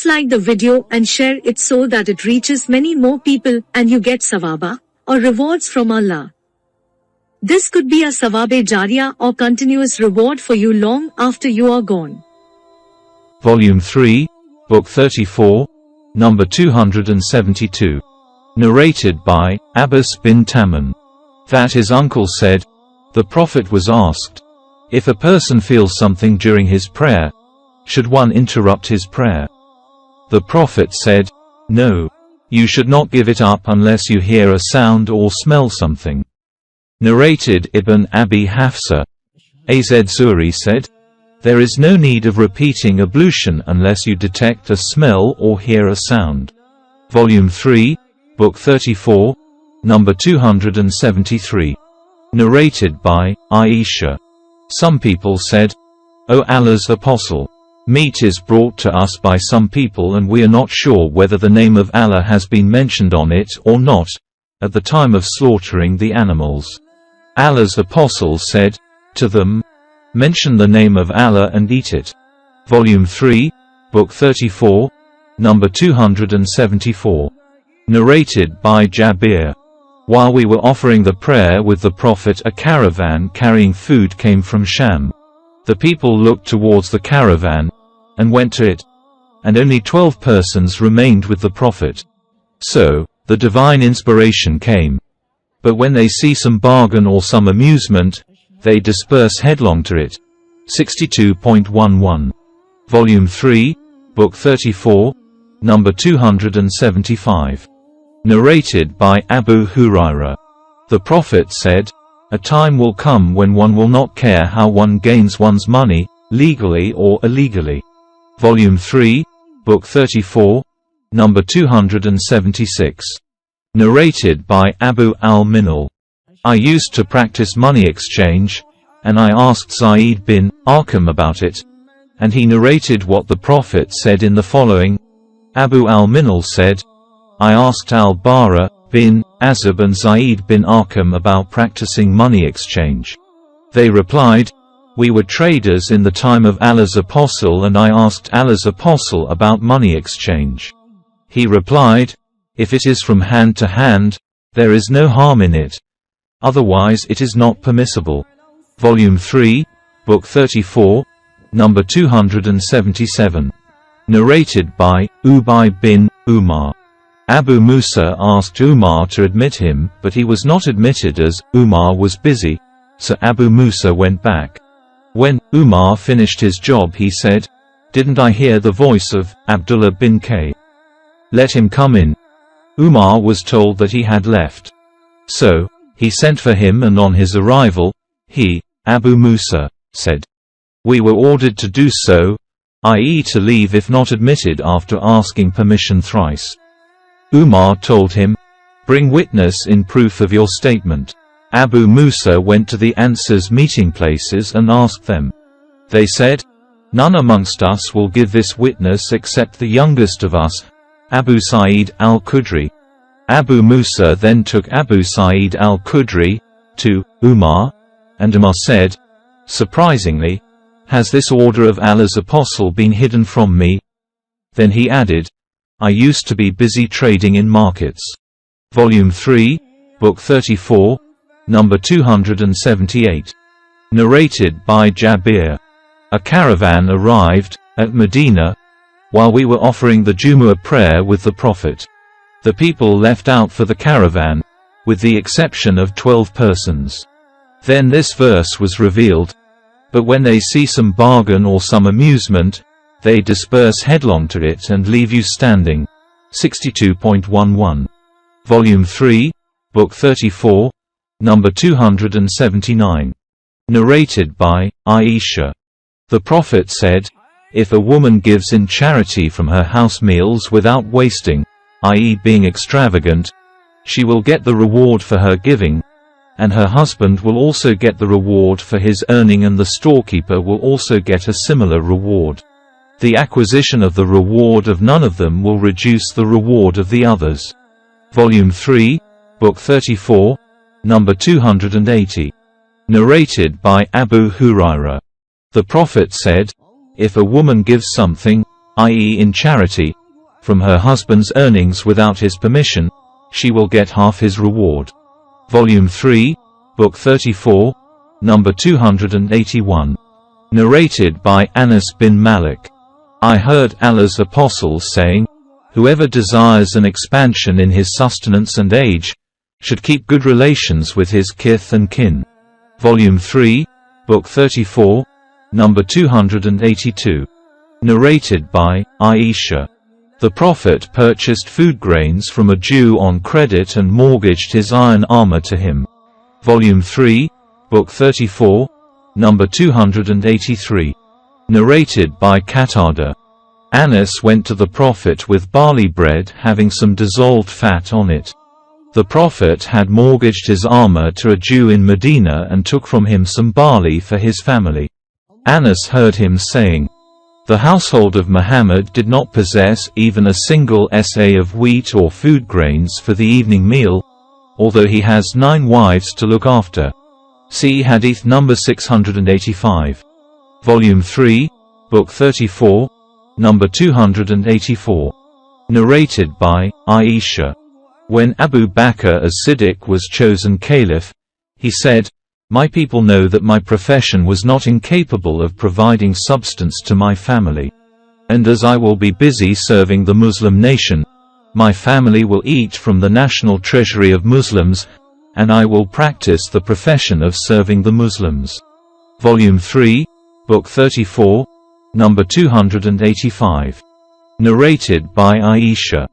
Please like the video and share it so that it reaches many more people and you get sawaba, or rewards from Allah. This could be a sawabe jariyah or continuous reward for you long after you are gone. Volume 3, Book 34, number 272. Narrated by Abbas bin Taman. That his uncle said, the Prophet was asked, if a person feels something during his prayer, should one interrupt his prayer? The Prophet said, no. You should not give it up unless you hear a sound or smell something. Narrated Ibn Abi Hafsa. Az Zuhri said, there is no need of repeating ablution unless you detect a smell or hear a sound. Volume 3, Book 34, number 273. Narrated by Aisha. Some people said, O Allah's Apostle, meat is brought to us by some people and we are not sure whether the name of Allah has been mentioned on it or not, at the time of slaughtering the animals. Allah's Apostle said, to them, mention the name of Allah and eat it. Volume 3, Book 34, number 274. Narrated by Jabir. While we were offering the prayer with the Prophet, a caravan carrying food came from Sham. The people looked towards the caravan, and went to it. And only 12 persons remained with the Prophet. So, the divine inspiration came. But when they see some bargain or some amusement, they disperse headlong to it. 62.11. Volume 3, Book 34, number 275. Narrated by Abu Hurairah. The Prophet said, a time will come when one will not care how one gains one's money, legally or illegally. Volume 3, Book 34, number 276. Narrated by Abu al-Minal. I used to practice money exchange, and I asked Zayd bin Arqam about it, and he narrated what the Prophet said in the following. Abu al-Minal said, I asked al-Bara bin Azib and Zayd bin Arqam about practicing money exchange. They replied, we were traders in the time of Allah's Apostle and I asked Allah's Apostle about money exchange. He replied, if it is from hand to hand, there is no harm in it. Otherwise it is not permissible. Volume 3, Book 34, number 277. Narrated by Ubay bin Umar. Abu Musa asked Umar to admit him, but he was not admitted as Umar was busy, so Abu Musa went back. When Umar finished his job he said, didn't I hear the voice of Abdullah bin K? Let him come in. Umar was told that he had left. So, he sent for him and on his arrival, he, Abu Musa, said, we were ordered to do so, i.e. to leave if not admitted after asking permission thrice. Umar told him, bring witness in proof of your statement. Abu Musa went to the Ansar's meeting places and asked them. They said, none amongst us will give this witness except the youngest of us, Abu Sa'id al-Khudri. Abu Musa then took Abu Sa'id al-Khudri to Umar, and Umar said, surprisingly, has this order of Allah's Apostle been hidden from me? Then he added, I used to be busy trading in markets. Volume 3, Book 34, number 278. Narrated by Jabir. A caravan arrived at Medina while we were offering the Jumu'ah prayer with the Prophet. The people left out for the caravan, with the exception of 12 persons. Then this verse was revealed, but when they see some bargain or some amusement, they disperse headlong to it and leave you standing. 62.11. Volume 3, Book 34, number 279. Narrated by Aisha. The Prophet said, if a woman gives in charity from her house meals without wasting, i.e. being extravagant, she will get the reward for her giving, and her husband will also get the reward for his earning and the storekeeper will also get a similar reward. The acquisition of the reward of none of them will reduce the reward of the others. Volume 3, Book 34, number 280. Narrated by Abu Hurairah. The Prophet said, if a woman gives something, i.e. in charity, from her husband's earnings without his permission, she will get half his reward. Volume 3, Book 34, number 281. Narrated by Anas bin Malik. I heard Allah's apostles saying, whoever desires an expansion in his sustenance and age, should keep good relations with his kith and kin. Volume 3, Book 34, number 282. Narrated by Aisha. The Prophet purchased food grains from a Jew on credit and mortgaged his iron armor to him. Volume 3, Book 34, number 283. Narrated by Qatada. Anas went to the Prophet with barley bread having some dissolved fat on it. The Prophet had mortgaged his armor to a Jew in Medina and took from him some barley for his family. Anas heard him saying, the household of Muhammad did not possess even a single sa of wheat or food grains for the evening meal, although he has 9 wives to look after. See Hadith number 685. Volume 3, Book 34, number 284. Narrated by Aisha. When Abu Bakr as-Siddiq was chosen caliph, he said, my people know that my profession was not incapable of providing substance to my family. And as I will be busy serving the Muslim nation, my family will eat from the national treasury of Muslims, and I will practice the profession of serving the Muslims. Volume 3, Book 34, number 285. Narrated by Aisha.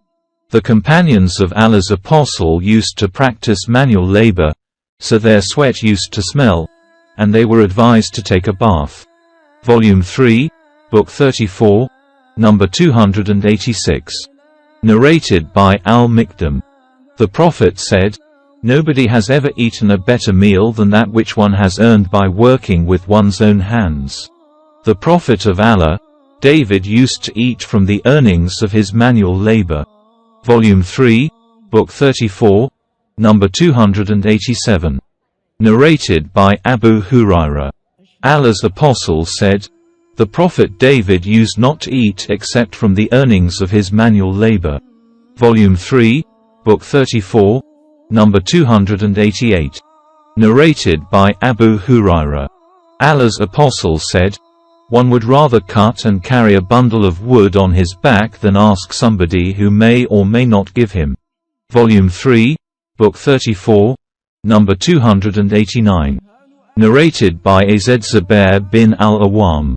The companions of Allah's apostle used to practice manual labor, so their sweat used to smell, and they were advised to take a bath. Volume 3, Book 34, number 286. Narrated by Al-Mikdam. The Prophet said, nobody has ever eaten a better meal than that which one has earned by working with one's own hands. The Prophet of Allah, David, used to eat from the earnings of his manual labor. Volume 3, Book 34, number 287. Narrated by Abu Huraira. Allah's apostle said, the Prophet David used not to eat except from the earnings of his manual labor. Volume 3, Book 34, number 288. Narrated by Abu Huraira. Allah's apostle said, one would rather cut and carry a bundle of wood on his back than ask somebody who may or may not give him. Volume 3, Book 34, number 289. Narrated by Azed Zubair bin al-Awwam.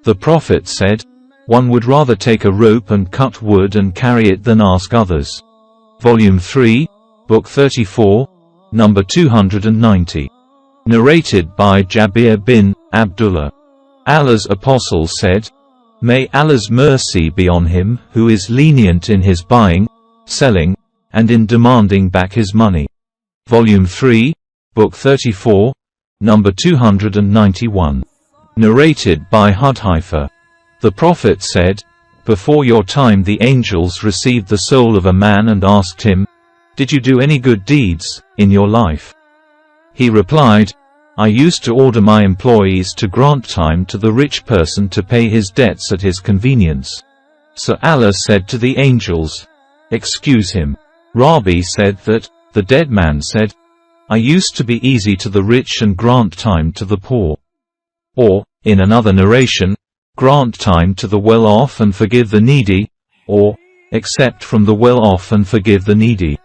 The Prophet said, one would rather take a rope and cut wood and carry it than ask others. Volume 3, Book 34, number 290. Narrated by Jabir bin Abdullah. Allah's apostle said, may Allah's mercy be on him who is lenient in his buying, selling, and in demanding back his money. Volume 3, Book 34, number 291. Narrated by Hudhaifa. The Prophet said, before your time the angels received the soul of a man and asked him, did you do any good deeds in your life? He replied, I used to order my employees to grant time to the rich person to pay his debts at his convenience. So Allah said to the angels, excuse him. Rabi said that, the dead man said, I used to be easy to the rich and grant time to the poor. Or, in another narration, grant time to the well-off and forgive the needy, or, accept from the well-off and forgive the needy.